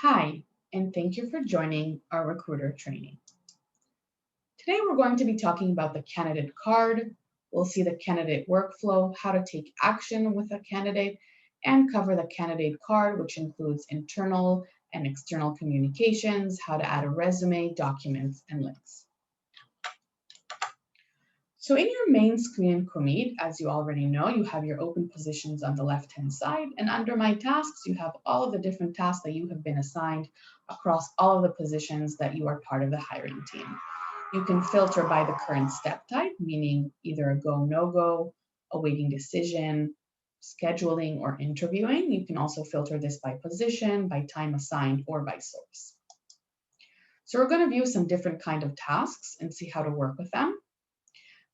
Hi, and thank you for joining our recruiter training. Today we're going to be talking about the candidate card. We'll see the candidate workflow, how to take action with a candidate, and cover the candidate card, which includes internal and external communications, how to add a resume, documents, and links. So in your main screen commit, as you already know, you have your open positions on the left-hand side, and under My Tasks, you have all of the different tasks that you have been assigned across all of the positions that you are part of the hiring team. You can filter by the current step type, meaning either a go, no-go, awaiting decision, scheduling, or interviewing. You can also filter this by position, by time assigned, or by source. So we're going to view some different kind of tasks and see how to work with them.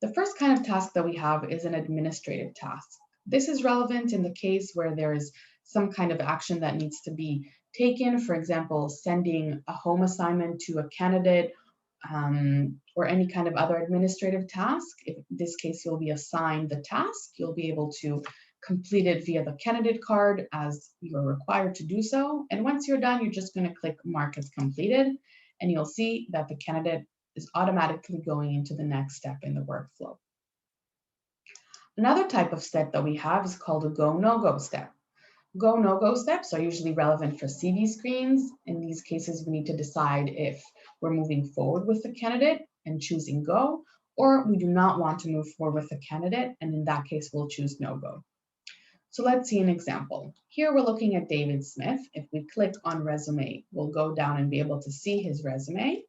The first kind of task that we have is an administrative task. This is relevant in the case where there is some kind of action that needs to be taken, for example, sending a home assignment to a candidate or any kind of other administrative task. In this case, you'll be assigned the task. You'll be able to complete it via the candidate card as you're required to do so. And once you're done, you're just going to click Mark as completed, and you'll see that the candidate is automatically going into the next step in the workflow. Another type of step that we have is called a go, no-go step. Go, no-go steps are usually relevant for CV screens. In these cases, we need to decide if we're moving forward with the candidate and choosing go, or we do not want to move forward with the candidate, and in that case, we'll choose no-go. So let's see an example. Here we're looking at David Smith. If we click on resume, we'll go down and be able to see his resume.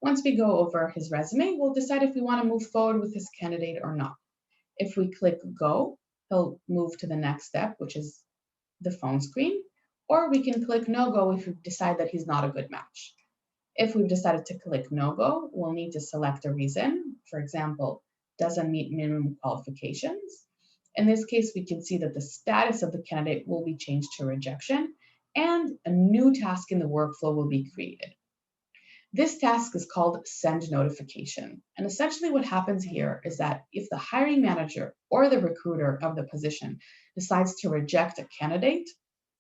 Once we go over his resume, we'll decide if we want to move forward with this candidate or not. If we click go, he'll move to the next step, which is the phone screen, or we can click no go if we decide that he's not a good match. If we've decided to click no go, we'll need to select a reason. For example, doesn't meet minimum qualifications. In this case, we can see that the status of the candidate will be changed to rejection, and a new task in the workflow will be created. This task is called send notification. And essentially what happens here is that if the hiring manager or the recruiter of the position decides to reject a candidate,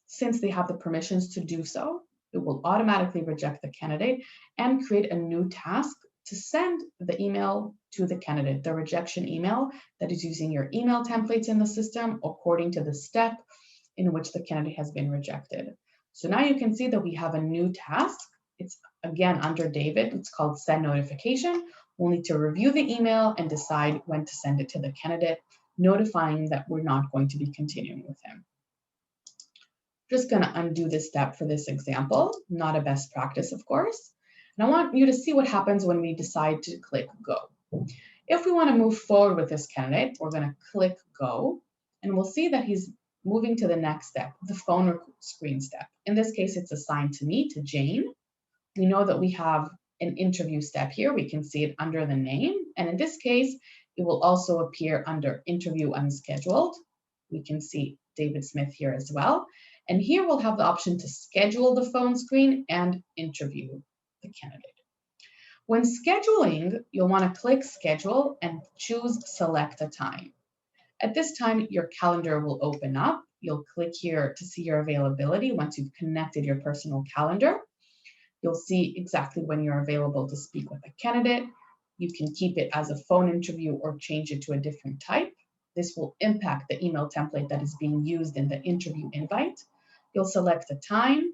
since they have the permissions to do so, it will automatically reject the candidate and create a new task to send the email to the candidate, the rejection email that is using your email templates in the system according to the step in which the candidate has been rejected. So now you can see that we have a new task. It's again under David, it's called send notification. We'll need to review the email and decide when to send it to the candidate, notifying that we're not going to be continuing with him. Just going to undo this step for this example, not a best practice, of course. And I want you to see what happens when we decide to click go. If we want to move forward with this candidate, we're going to click go, and we'll see that he's moving to the next step, the phone screen step. In this case, it's assigned to me, to Jane. We know that we have an interview step here. We can see it under the name. And in this case, it will also appear under interview unscheduled. We can see David Smith here as well. And here we'll have the option to schedule the phone screen and interview the candidate. When scheduling, you'll want to click schedule and choose select a time. At this time, your calendar will open up. You'll click here to see your availability once you've connected your personal calendar. You'll see exactly when you're available to speak with a candidate. You can keep it as a phone interview or change it to a different type. This will impact the email template that is being used in the interview invite. You'll select a time.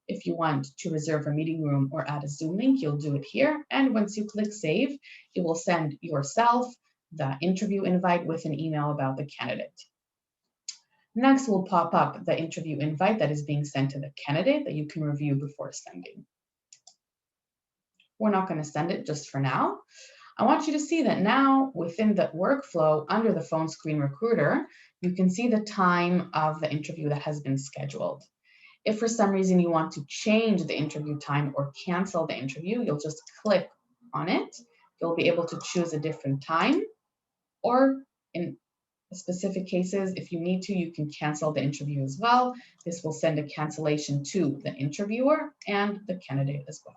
If you want to reserve a meeting room or add a Zoom link, you'll do it here. And once you click save, it will send yourself the interview invite with an email about the candidate. Next will pop up the interview invite that is being sent to the candidate that you can review before sending. We're not going to send it just for now. I want you to see that now within the workflow under the phone screen recruiter, you can see the time of the interview that has been scheduled. If for some reason you want to change the interview time or cancel the interview, you'll just click on it. You'll be able to choose a different time, or in specific cases, if you need to, you can cancel the interview as well. This will send a cancellation to the interviewer and the candidate as well.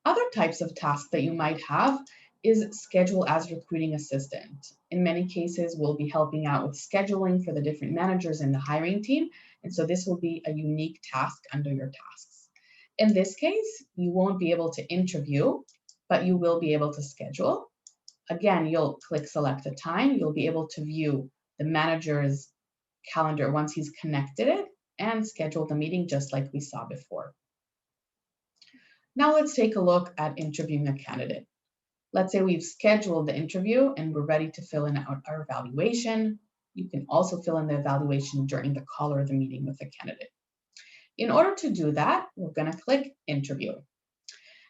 Other types of tasks that you might have is schedule as recruiting assistant. In many cases, we'll be helping out with scheduling for the different managers in the hiring team. And so this will be a unique task under your tasks. In this case, you won't be able to interview, but you will be able to schedule. Again, you'll click select a time. You'll be able to view the manager's calendar once he's connected it and schedule the meeting just like we saw before. Now let's take a look at interviewing a candidate. Let's say we've scheduled the interview and we're ready to fill in our evaluation. You can also fill in the evaluation during the call or the meeting with the candidate. In order to do that, we're going to click Interview.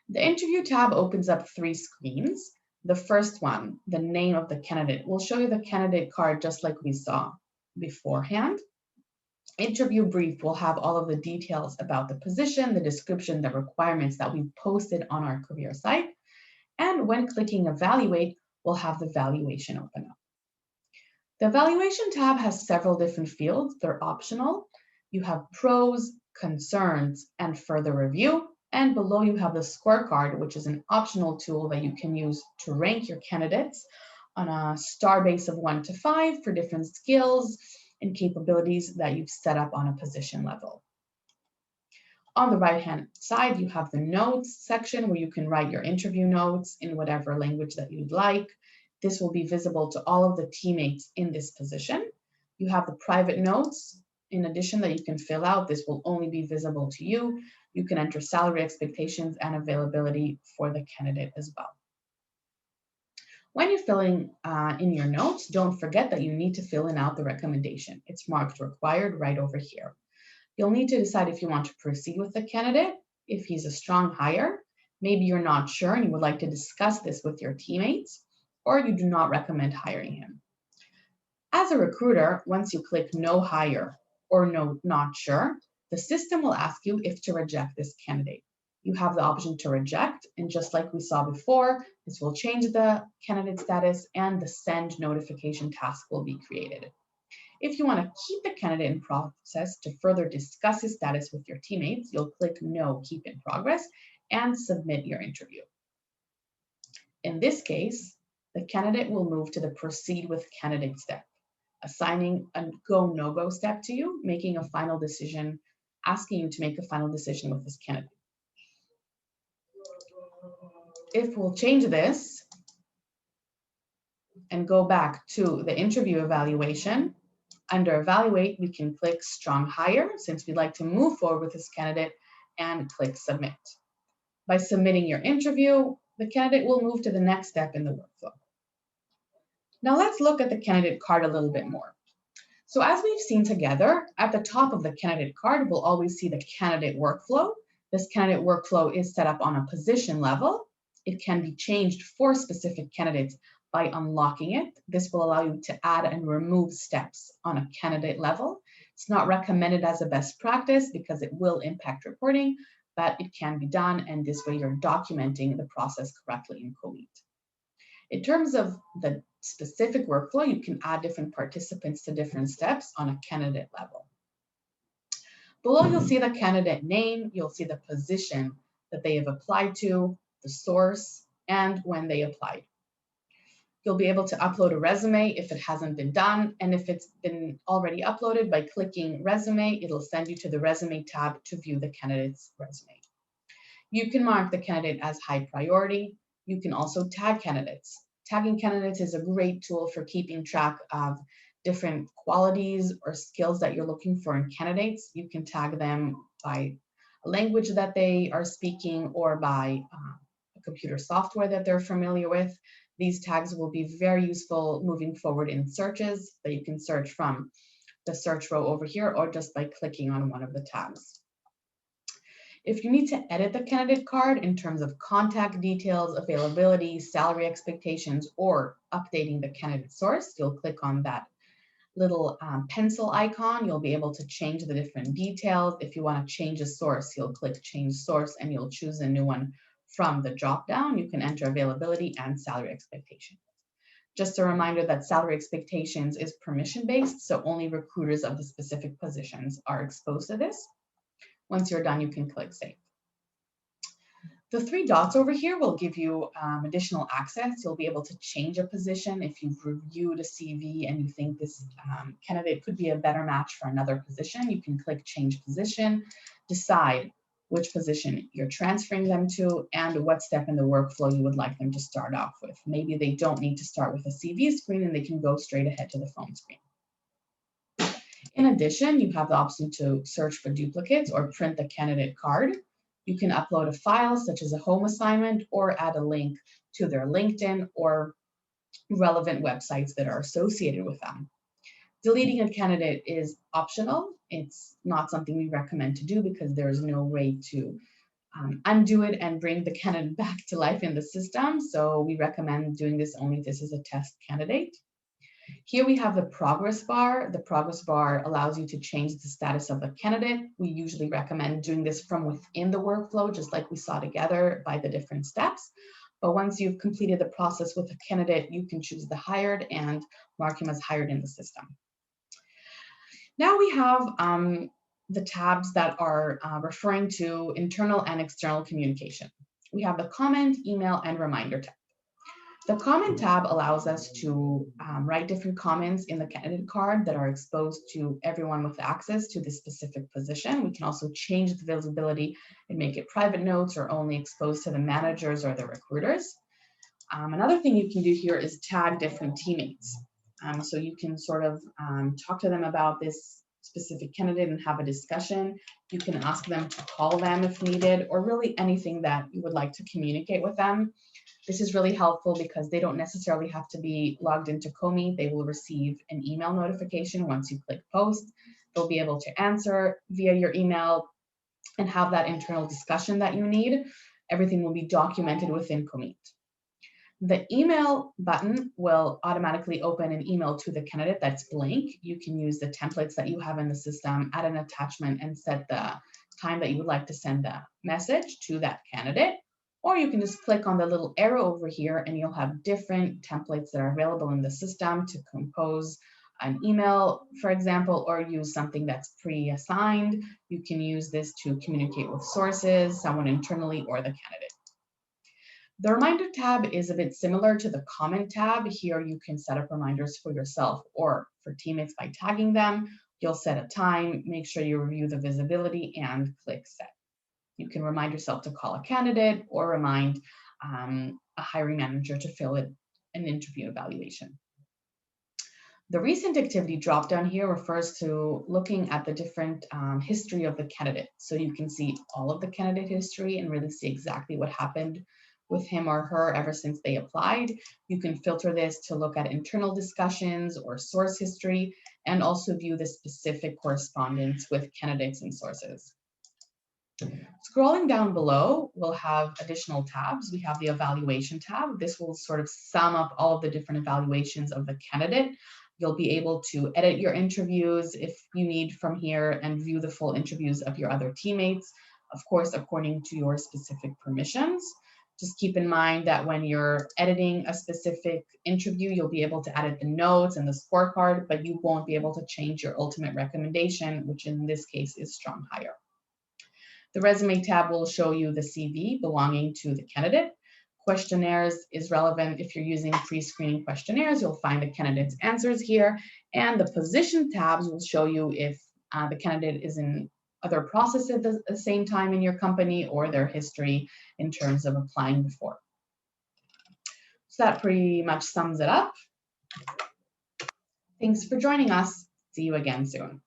The Interview tab opens up 3 screens. The first one, the name of the candidate, will show you the candidate card just like we saw beforehand. Interview brief will have all of the details about the position, the description, the requirements that we posted on our career site. And when clicking Evaluate, we'll have the valuation open up. The Evaluation tab has several different fields. They're optional. You have Pros, Concerns, and Further Review. And below you have the Scorecard, which is an optional tool that you can use to rank your candidates on a star base of 1 to 5 for different skills and capabilities that you've set up on a position level. On the right-hand side, you have the Notes section where you can write your interview notes in whatever language that you'd like. This will be visible to all of the teammates in this position. You have the private notes, in addition, that you can fill out. This will only be visible to you. You can enter salary expectations and availability for the candidate as well. When you're filling in your notes, don't forget that you need to fill in out the recommendation. It's marked required right over here. You'll need to decide if you want to proceed with the candidate, if he's a strong hire, maybe you're not sure and you would like to discuss this with your teammates, or you do not recommend hiring him. As a recruiter, once you click no hire or no not sure, the system will ask you if to reject this candidate. You have the option to reject, and just like we saw before, this will change the candidate status and the send notification task will be created. If you want to keep the candidate in process to further discuss his status with your teammates, you'll click No, Keep in Progress and submit your interview. In this case, the candidate will move to the Proceed with Candidate step, assigning a go, no-go step to you, making a final decision, asking you to make a final decision with this candidate. If we'll change this and go back to the interview evaluation, under Evaluate, we can click Strong Hire since we'd like to move forward with this candidate and click Submit. By submitting your interview, the candidate will move to the next step in the workflow. Now let's look at the candidate card a little bit more. So as we've seen together, at the top of the candidate card, we'll always see the candidate workflow. This candidate workflow is set up on a position level. It can be changed for specific candidates by unlocking it. This will allow you to add and remove steps on a candidate level. It's not recommended as a best practice because it will impact reporting, but it can be done, and this way you're documenting the process correctly in Comeet. In terms of the specific workflow, you can add different participants to different steps on a candidate level. Below, you'll see the candidate name, you'll see the position that they have applied to, the source, and when they applied. You'll be able to upload a resume if it hasn't been done, and if it's been already uploaded, by clicking resume, it'll send you to the resume tab to view the candidate's resume. You can mark the candidate as high priority. You can also tag candidates. Tagging candidates is a great tool for keeping track of different qualities or skills that you're looking for in candidates. You can tag them by a language that they are speaking or by a computer software that they're familiar with. These tags will be very useful moving forward in searches that you can search from the search row over here or just by clicking on one of the tabs. If you need to edit the candidate card in terms of contact details, availability, salary expectations, or updating the candidate source, you'll click on that little pencil icon. You'll be able to change the different details. If you want to change a source, you'll click Change Source and you'll choose a new one from the drop-down. You can enter availability and salary expectations. Just a reminder that salary expectations is permission-based, so only recruiters of the specific positions are exposed to this. Once you're done, you can click Save. The three dots over here will give you additional access. You'll be able to change a position if you've reviewed a CV and you think this candidate could be a better match for another position. You can click change position, decide which position you're transferring them to, and what step in the workflow you would like them to start off with. Maybe they don't need to start with a CV screen and they can go straight ahead to the phone screen. In addition, you have the option to search for duplicates or print the candidate card. You can upload a file such as a home assignment or add a link to their LinkedIn or relevant websites that are associated with them. Deleting a candidate is optional. It's not something we recommend to do because there is no way to undo it and bring the candidate back to life in the system. So we recommend doing this only if this is a test candidate. Here we have the progress bar. The progress bar allows you to change the status of the candidate. We usually recommend doing this from within the workflow, just like we saw together by the different steps. But once you've completed the process with a candidate, you can choose the hired and mark him as hired in the system. Now we have the tabs that are referring to internal and external communication. We have the comment, email, and reminder tab. The comment tab allows us to write different comments in the candidate card that are exposed to everyone with access to this specific position. We can also change the visibility and make it private notes or only exposed to the managers or the recruiters. Another thing you can do here is tag different teammates. So you can sort of talk to them about this specific candidate and have a discussion. You can ask them to call them if needed, or really anything that you would like to communicate with them. This is really helpful because they don't necessarily have to be logged into Comey. They will receive an email notification once you click post. They'll be able to answer via your email and have that internal discussion that you need. Everything will be documented within Comey. The email button will automatically open an email to the candidate that's blank. You can use the templates that you have in the system, add an attachment, and set the time that you would like to send the message to that candidate. Or you can just click on the little arrow over here and you'll have different templates that are available in the system to compose an email, for example, or use something that's pre-assigned. You can use this to communicate with sources, someone internally, or the candidate. The reminder tab is a bit similar to the comment tab. Here you can set up reminders for yourself or for teammates by tagging them. You'll set a time, make sure you review the visibility, and click set. You can remind yourself to call a candidate or remind a hiring manager to fill in an interview evaluation. The recent activity dropdown here refers to looking at the different history of the candidate. So you can see all of the candidate history and really see exactly what happened with him or her ever since they applied. You can filter this to look at internal discussions or source history, and also view the specific correspondence with candidates and sources. Scrolling down below, we'll have additional tabs. We have the evaluation tab. This will sort of sum up all of the different evaluations of the candidate. You'll be able to edit your interviews if you need from here and view the full interviews of your other teammates, of course, according to your specific permissions. Just keep in mind that when you're editing a specific interview, you'll be able to edit the notes and the scorecard, but you won't be able to change your ultimate recommendation, which in this case is strong hire. The resume tab will show you the CV belonging to the candidate. Questionnaires is relevant if you're using pre-screening questionnaires. You'll find the candidate's answers here. And the position tabs will show you if the candidate is in other processes at the same time in your company or their history in terms of applying before. So that pretty much sums it up. Thanks for joining us. See you again soon.